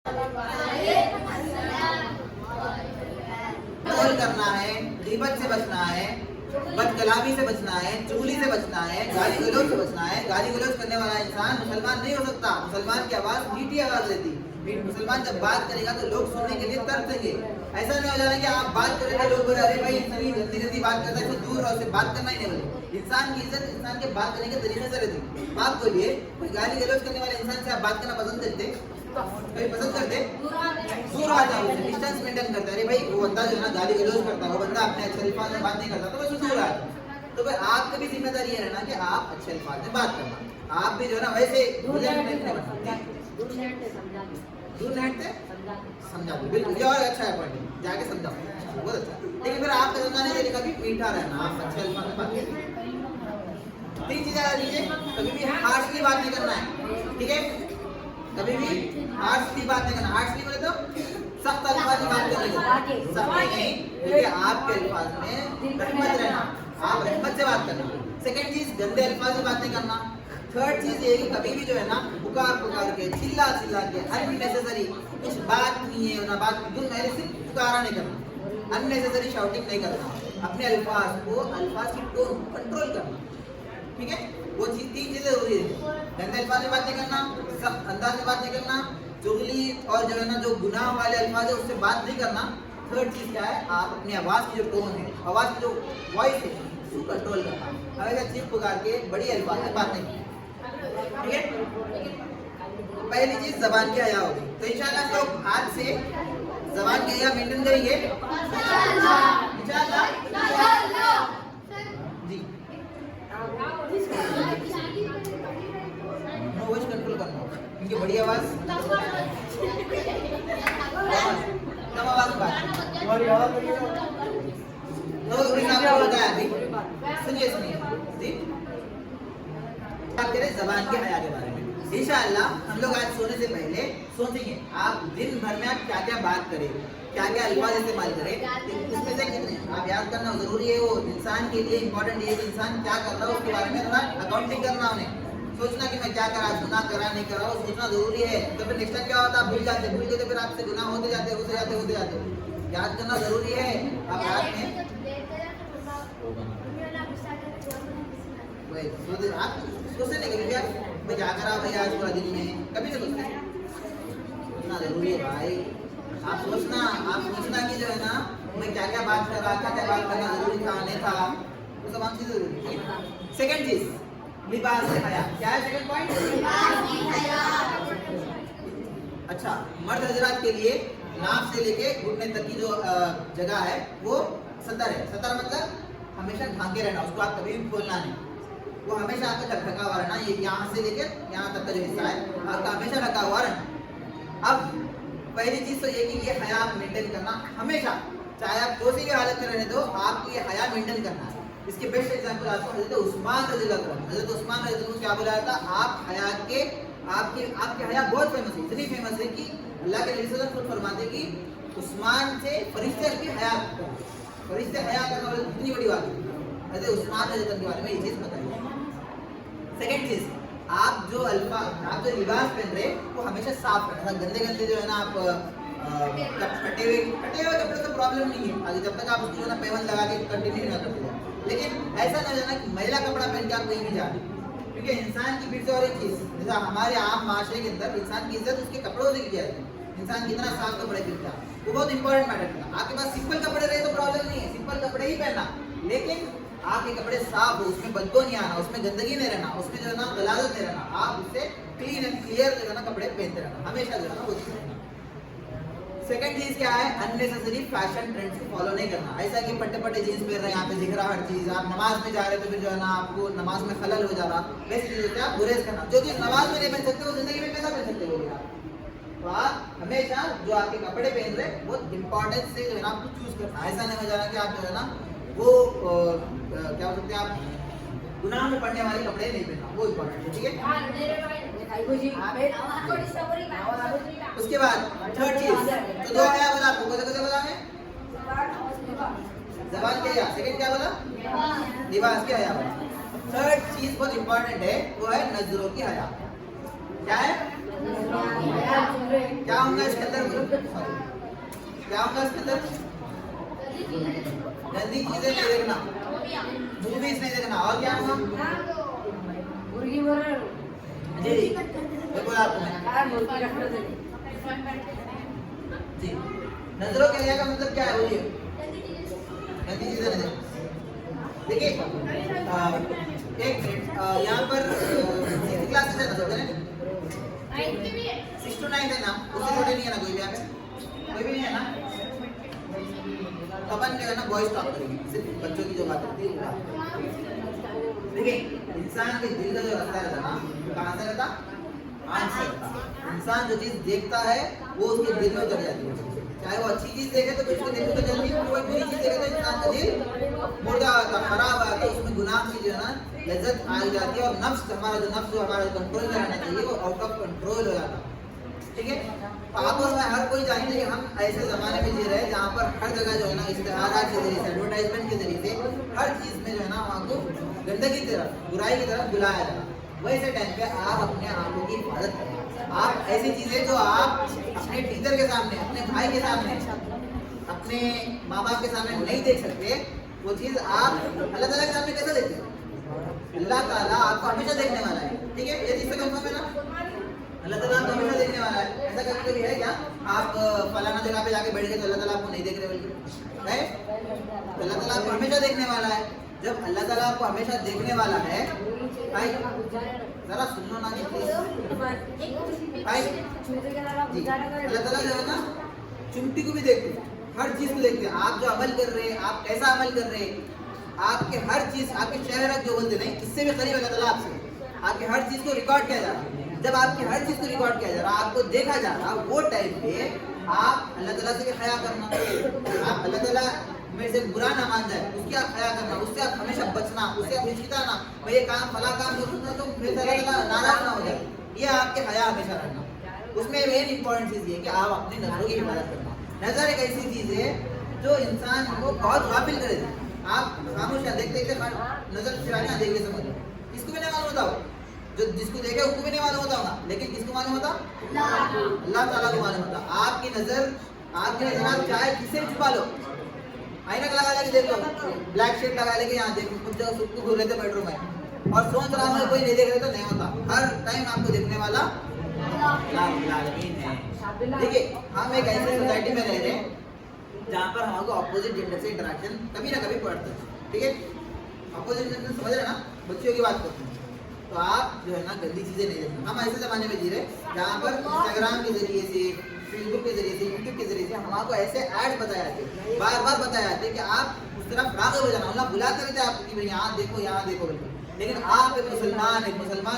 करना है, गीबत से बचना है, बदकलामी से बचना है, चुगली से बचना है, गाली गलौज से बचना है। गाली गलौज करने वाला इंसान मुसलमान नहीं हो सकता। मुसलमान की आवाज मीठी आवाज रहती। मुसलमान जब बात करेगा तो लोग सुनने के लिए तरसेंगे। ऐसा नहीं हो जाना कि आप बात करेंगे लोग बोले अरे भाई इतनी गंदी गंदी बात करता है तो दूर रहो, उससे बात करना ही नहीं बोले। इंसान की इज्जत इंसान के बात करने के तरीके से रहती। आप बोलिए कोई गाली गलौज करने वाले इंसान से आप बात करना पसंद करते? कोई पसंद करते? दूर आ जाओ, डिस्टेंस मेंटेन करता है। अरे भाई वो बंदा जो है ना गाली गलौज करता है, वो बंदा अपने अच्छे अल्फाज में बात नहीं करता तो वैसे दूर आ जाओ। तो भाई आपकी भी जिम्मेदारी है ना कि आप अच्छे अल्फाज में बात करना। आप भी जो है ना वैसे दूर नहीं हटते, समझा दो। बिल्कुल ये और अच्छा है पॉइंट, जाके समझाओ, बहुत अच्छा। लेकिन फिर आपका समझाने के तरीका भी मीठा रहना, आप अच्छे अल्फाज में बात करें। तीन चीजें याद रखिए, कभी भी हार्शली बात नहीं करना है, ठीक है? कभी भी हार्शली बात नहीं करना। हार्शली बोले तो सख्त अल्फाज में बात करने को, सख्त नहीं, क्योंकि आपके अल्फाज में रहमत रहना, आप रहमत से बात करना। सेकंड चीज गंदे अल्फाज में बात नहीं करना। थर्ड चीज ये कि कभी भी जो है ना पुकार पुकार के चिल्ला चिल्ला के अननेसेसरी कुछ बात नहीं है ना बात दूर मेरे से पुकारा नहीं करना, अननेसेसरी शाउटिंग नहीं करना, अपने अल्फाज को अल्फाज की टोन कंट्रोल करना, ठीक है? वो चीज तीन चीजें जरूरी है। गंदे अल्फाज में बात नहीं करना, सख्त अंदाज में बात नहीं करना, चुगली और जो है ना जो गुनाह वाले अल्फाज है उससे बात नहीं करना। थर्ड चीज क्या है, आप अपनी आवाज की जो टोन है, आवाज की जो वॉइस है उसको कंट्रोल करना। हमेशा चीख पुकार के बड़ी अल्फाज में बात नहीं, ठीक है? पहली चीज जबान की हया होगी। तो इंशाल्लाह लोग आज से जबान की हया मेंटेन करेंगे इंशाल्लाह जी। वॉइस कंट्रोल करना होगा, इनकी बड़ी आवाज कम आवाज में बात। तो आपको बताया अभी, सुनिए जी, बात करें जबान के हया के बारे में। इंशाअल्लाह हम लोग आज सोने से पहले सोचेंगे आप दिन भर में आप क्या क्या बात करें, क्या क्या अल्फाज इस्तेमाल करें, उसमें से कितने आप याद करना जरूरी है। वो इंसान के लिए इम्पोर्टेंट है कि इंसान क्या कर रहा है उसके बारे में थोड़ा अकाउंटिंग करना, उन्हें सोचना कि मैं क्या करा, गुनाह करा नहीं करा, वो सोचना जरूरी है। तो फिर नेक्स्ट टाइम क्या होता है, भूल जाते तो फिर आपसे गुनाह होते जाते। याद करना जरूरी है। आप रात में आप सोचते नहीं कभी यार मैं क्या करा भाई आज पूरा दिन में, कभी नहीं सोचते? सोचना जरूरी है भाई। आप सोचना कि जो है ना मैं क्या क्या बात कर रहा, क्या क्या बात करना जरूरी था नहीं था, वो तमाम चीजें जरूरी है। सेकंड चीज लिबास से हया। क्या है सेकंड पॉइंट? अच्छा, मर्द हजरात के लिए नाक से लेके घुटने तक की जो जगह है वो सतर है। सतर मतलब हमेशा ढांके रहना, उसको आप कभी भी खोलना नहीं, वो हमेशा आपका ढका हुआ रहना। ये यहाँ से लेकर यहाँ तक का जो हिस्सा है आपका हमेशा ढका हुआ रहना। अब पहली चीज तो ये कि ये हया आप मेंटेन करना हमेशा, चाहे आप कोई भी हालत में रहने दो, आपको ये हया मेंटेन करना है। इसके बेस्ट एग्जांपल आपको हजरत उस्मान रज़ियल्लाहु अन्हु, हजरत उस्मान रज़ियल्लाहु अन्हु क्या बोला था, आप हया के आपके हया बहुत फेमस है, इतनी फेमस है कि अल्लाह के नबी सल्लल्लाहु अलैहि वसल्लम खुद फरमाते कि उस्मान से फरिश्ते की हया करते हैं। फरिश्ते हया करना वाले कितनी बड़ी बात है। हजरत उस्मान रज़ियल्लाहु अन्हु के बारे में ये चीज बताइए। सेकंड चीज, आप जो लिबास पहन रहे वो हमेशा साफ रखना। गंदे जो है ना आप फटे हुए कपड़े से प्रॉब्लम नहीं है आगे, जब तक आप उसको ना पेवन लगा के कंटिन्यू ना करते जाए। लेकिन ऐसा ना जाना कि मैला कपड़ा पहन के आप कहीं भी जा रहे, क्योंकि इंसान की फिर से और एक चीज, जैसा हमारे आम माशरे के अंदर इंसान की इज्जत उसके कपड़ों से की जाती है। इंसान कितना साफ कपड़े पहनता है वो बहुत इंपॉर्टेंट मैटर करता है। आपके पास सिंपल कपड़े रहे तो प्रॉब्लम नहीं है, सिंपल कपड़े ही पहनना, लेकिन आपके कपड़े साफ हो, उसमें बदबू नहीं आना, उसमें गंदगी नहीं रहना, उसमें जो है ना गलाजत नहीं रहना, आप उससे क्लीन एंड क्लियर जो है ना कपड़े पहनते रहना हमेशा जो है ना वो चीज रहना। सेकंड चीज क्या है, अननेसेसरी फैशन ट्रेंड्स को फॉलो नहीं करना। ऐसा कि पट्टे जीन्स पहन रहे हैं, यहाँ पे दिख रहा हर चीज, आप नमाज में जा रहे तो फिर जो है ना आपको नमाज में खलल हो जा रहा, वैसी चीजों से आप गुरेज करना। जो चीज नमाज में नहीं पहन सकते वो जिंदगी में कैसा पहन सकते हो आप? तो आप हमेशा जो आपके कपड़े पहन रहे बहुत इंपॉर्टेंस से जो है ना आपको चूज करना। ऐसा नहीं हो जाना कि आप जो है ना वो क्या बोल सकते हैं आप गुनाह में पड़ने वाले कपड़े नहीं पहनना, वो इंपॉर्टेंट है, ठीक है? उसके बाद थर्ड चीज, तो दो आया बोला आपको, कैसे बोला है? ज़बान क्या है? सेकंड क्या बोला? लिबास क्या है? थर्ड चीज बहुत इंपॉर्टेंट है, वो है नजरों की हया। क्या है? क्या होगा इसके अंदर? क्या होगा इसके अंदर? गंदी चीजें नहीं देखना, मूवीज नहीं देखना, और क्या होगा? जी बोला आपको मैं जी। नजरों के लिया का मतलब क्या है बोलिए? गंदी चीजें नहीं देखना। देखिए एक मिनट, यहाँ पर क्लास है ना सबके? 6 to 9 है ना, उससे छोटे नहीं है ना कोई भी? यहाँ पे कोई भी नहीं है ना? तो अपन क्या करना, वॉइस टॉक करेंगे, सिर्फ बच्चों की जो बात होती है। देखिए इंसान के दिल का जो रास्ता रहता ना, कहाँ से रहता? आँख से रहता। इंसान जो चीज देखता है वो उसके दिल में उतर जाती है, चाहे वो अच्छी चीज देखे तो उसके दिल में तो जल्दी, कोई बुरी चीज देखे तो इंसान का दिल मुर्दा आता, खराब आता, उसमें गुनाह की जो है ना लज्जत आ जाती है, और नफ्स हमारा जो नफ्स हमारा कंट्रोल में रहना चाहिए वो आउट ऑफ कंट्रोल हो जाता है। ठीक है, आप और मैं हर कोई जानते हैं कि हम ऐसे ज़माने में जी रहे हैं जहाँ पर हर जगह जो है ना इश्तिहारात के जरिए से, एडवर्टाइजमेंट के जरिए से हर चीज़ में जो है ना वहाँ को गंदगी की तरफ, बुराई की तरफ बुलाया जाए। वैसे टाइम पे आप अपने आंखों की हिफाजत करें। आप ऐसी चीज़ें जो आप अपने टीचर के सामने, अपने भाई के सामने, अपने माँ बाप के सामने नहीं देख सकते, वो चीज़ आप अल्लाह ताला के सामने कैसे देखते हैं? अल्लाह ताला आपको हमेशा देखने वाला है। ठीक है, ये चीज़ से कंफर्म है ना? अल्लाह ताला आपको हमेशा देखने वाला है। ऐसा कभी कभी है क्या आप फलाना जगह पे जाके बैठ गए तो अल्लाह ताला आपको नहीं देख रहे? बल्कि है अल्लाह ताला आपको हमेशा देखने वाला है। जब अल्लाह ताला आपको हमेशा देखने वाला है भाई, जरा सुन लो ना प्लीज भाई जी। अल्लाह ताला जो है ना चुमटी को भी देखते हैं, हर चीज को देखते हैं। आप जो अमल कर रहे हैं, आप कैसा अमल कर रहे हैं, आपके हर चीज, आपके चेहरा जो बोलते नहीं, इससे भी करीब अल्लाह ताला आपसे, आपके हर चीज को रिकॉर्ड किया जा रहा है। जब आपकी हर चीज को रिकॉर्ड किया जा रहा है, आपको देखा जा रहा है, वो टाइम पे आप अल्लाह ताला से भी हया करना, आप अल्लाह ताला में से बुरा ना मान जाए उसकी आप हया करना, उससे आप हमेशा बचना, उससे आप हिचकिचाना, मैं ये काम फला काम करूँगा तो फिर अल्लाह ताला नाराज ना हो जाए, ये आपके हया हमेशा रखना। उसमें मेन इंपॉर्टेंट चीज़ ये कि आप अपनी नजरों की हिफाजत करना। नजर एक ऐसी चीज़ है जो इंसान को बहुत गाफिल करे। आप खामोश देखते देखते नजर फिराने देखिए, समझ लो इसको भी नहीं मालूम होता, जो जिसको देखे उसको भी नहीं मालूम होता होगा, लेकिन किसको मालूम होता? अल्लाह ताला को मालूम होता। आपकी नजर आप चाहे किसे छुपा लो, आईना लगा लेके देख लो, ब्लैक शेड लगा लेके यहाँ देखो, खुद जब सबको घूर लेते बेडरूम में और सोच रहा हूँ कोई नहीं देख रहे तो नहीं होता। हर टाइम आपको देखने वाला है। देखिए हम एक ऐसी सोसाइटी में रह रहे हैं जहाँ पर हमको अपोजिट जेंडर से इंटरेक्शन कभी ना कभी पड़ता है। ठीक है, अपोजिट जेंडर समझ रहे ना, बच्चियों की बात करते हैं, तो आप जो है ना गंदी चीज़ें नहीं देखना। हम ऐसे ज़माने में जी रहे जहाँ पर इंस्टाग्राम के जरिए से, फेसबुक के जरिए से, यूट्यूब के जरिए से हमको ऐसे ऐड बताए जाते, बार बार बताया जाते कि आप उस तरफ राग़िब हो जाना, मतलब बुलाते रहते आपको कि भाई यहाँ देखो बिल्कुल। लेकिन आप एक मुसलमान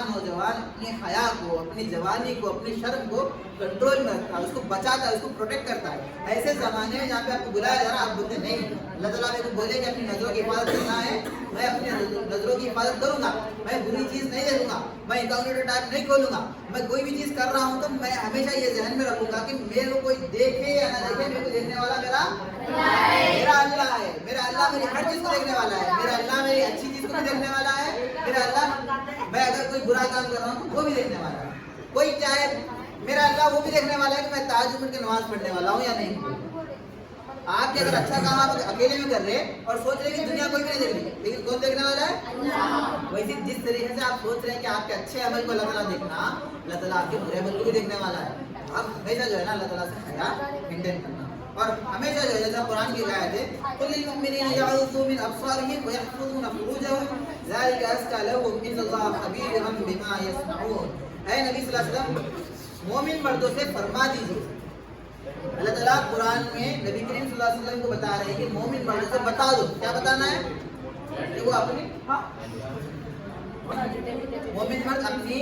नौजवान अपनी हया को, अपनी जवानी को, अपनी शर्म को कंट्रोल में रखता है, उसको बचाता है, उसको प्रोटेक्ट करता है। ऐसे ज़माने में जहाँ पे आपको बुलाया जा रहा है, आप बोलते नहीं, अल्लाह ताला मेरे को बोले कि अपनी नज़रों की हिफाजत करना है, मैं अपनी नज़रों की हिफाजत करूँगा, मैं बुरी चीज़ नहीं देखूँगा, मैं इंकॉग्निटो टैब नहीं खोलूँगा, मैं कोई भी चीज़ कर रहा हूँ तो मैं हमेशा ये ध्यान में रखूँगा कि मेरे को कोई देखे या ना देखे, मेरे को देखने वाला मेरा अल्लाह है। मेरा अल्लाह मेरी हर चीज़ को देखने वाला है, मेरा अल्लाह मेरी अच्छी चीज़ को भी देखने वाला है, मेरा अल्लाह मैं अगर कोई बुरा काम कर रहा हूँ तो वो भी देखने वाला है। कोई चाहे मेरा अल्लाह वो भी देखने वाला है कि मैं तहज्जुद में नमाज पढ़ने वाला हूँ या नहीं। आप अगर अच्छा काम आप अकेले में कर रहे हैं और सोच रहे हैं कि दुनिया कोई भी नहीं देख रही, लेकिन कौन देखने वाला है? वैसे जिस तरीके से आप सोच रहे हैं कि आपके अच्छे अमल को अल्लाह ताला देखना, अल्लाह ताला आपके बुरे अमल को भी देखने वाला है। आप हमेशा जो है ना अल्लाह ताला से हया मेंटेन करना, और हमेशा जो है जैसा कुरान की आयत है, कुल लिल मुमिनीना यग़ुद्दू मिन अब्सारिहिम व यहफ़ज़ू फुरूजहुम ज़ालिका अज़का लहुम इन्नल्लाहा ख़बीरुम बिमा यस्नऊन। ऐ नबी सल्लल्लाहु अलैहि वसल्लम मोमिन मर्दों से फरमा दीजिए, अल्लाह ताला कुरान में नबी करीम सल्लल्लाहु अलैहि वसल्लम को बता रहे हैं कि मोमिन मर्दों से बता दो, क्या बताना है कि वो अपनी मोमिन मर्द अपनी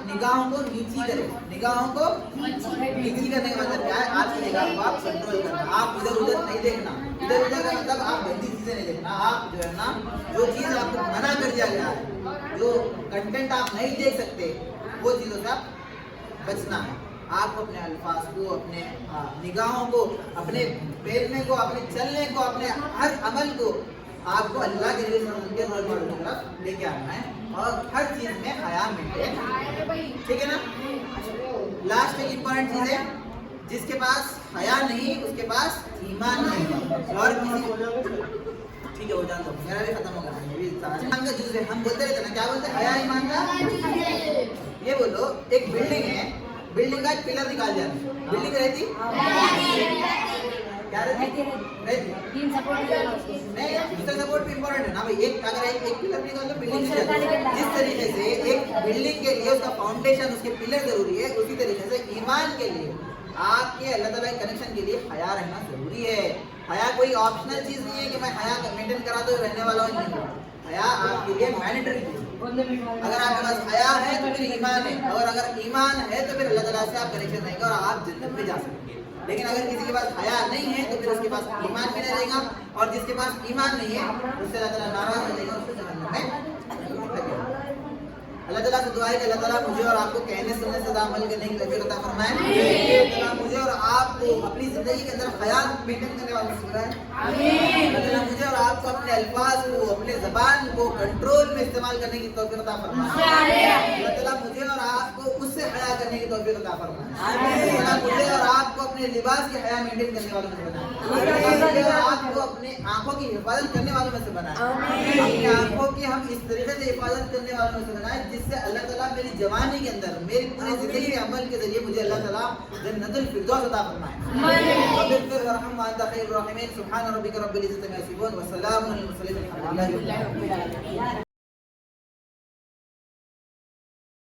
निगाहों को नीची करे। निगाहों को नीची करने का मतलब क्या है? आपकी निगाह को आप कंट्रोल करना, आप इधर उधर नहीं देखना। इधर उधर का मतलब आप गंदी चीजें नहीं देखना। आप जो है ना जो चीज आपको मना कर दिया गया है, जो कंटेंट आप नहीं देख सकते, वो चीजों से आप बचना है। आपको अपने अल्फाज को, अपने निगाहों को, अपने बैठने को, अपने चलने को, अपने हर अमल को आपको अल्लाह के लिए उनके रोल मॉडल की तरफ लेके आना है, और हर चीज में हया मेंटेन, ठीक है ना। लास्ट एक इंपॉर्टेंट चीज है, जिसके पास हया नहीं उसके पास ईमान नहीं। और किसी ठीक है वो जान दो, मेरा भी खत्म हो गया। ये भी ईमान का जुज़ है, हम बोलते रहते ना, क्या बोलते हैं, हया ईमान का। ये बोलो एक बिल्डिंग है, बिल्डिंग का एक पिलर निकाल दिया, बिल्डिंग रहती क्या रहती? नहीं, दूसरा सपोर्ट भी इम्पोर्टेंट है ना भाई। एक अगर एक पिलर निकाल दो बिल्डिंग से, जिस तरीके से एक बिल्डिंग के लिए उसका फाउंडेशन उसके पिलर जरूरी है, उसी तरीके से ईमान के लिए आपके अल्लाह ताला के कनेक्शन के लिए हया रहना जरूरी है। हया कोई ऑप्शनल चीज नहीं है कि मैं हया मेंटेन करा तो रहने वाला हूँ, नहीं। हया आपके लिए मैंडेटरी चीज है। अगर आपके पास हया है तो फिर ईमान है, और अगर ईमान है तो फिर अल्लाह ताला से आप कनेक्शन रहेंगे और आप जन्नत में जा सकेंगे। लेकिन अगर किसी के पास हया नहीं है तो फिर उसके पास ईमान भी नहीं रहेगा, और जिसके पास ईमान नहीं है उससे अल्लाह ताला नाराज हो जाएगा, उसको जहन्नम में फेंकेगा। अल्लाह ताला से दुआ है कि अल्लाह ताला मुझे और आपको कहने सुनने से अमल करने की तौफीक अता फरमाए। अल्लाह ताला मुझे और आपको अपनी जिंदगी के अंदर हया मेंटेन करने वालों से बनाए। अल्लाह ताला मुझे और आपको अपने अल्फाज को, अपने ज़बान को कंट्रोल में इस्तेमाल करने की तौफीक अता फरमाए। अल्लाह ताला मुझे और आपको उससे हया करने की तौफीक अता फरमाए। अल्लाह ताला मुझे और आपको अपने लिबास की हया मेंटेन करने वालों में से बनाए। मुझे और आपको अपने आंखों की हिफाजत करने वालों में से बनाए। अपनी आंखों की हम इस तरीके से हिफाजत करने वालों में से बनाए जिससे अल्लाह ताला मेरी जवानी के अंदर, मेरी पूरी जिंदगी के अमल के जरिए मुझे अल्लाह ताला जन्नतुल फिरदौस अता फरमाए। वबिर रहम व अंत खैरुर राहिमीन। सुब्हान रब्बिका रब्बिल इज्जति अम्मा यसिफून व सलामुन अलल मुरसलीन।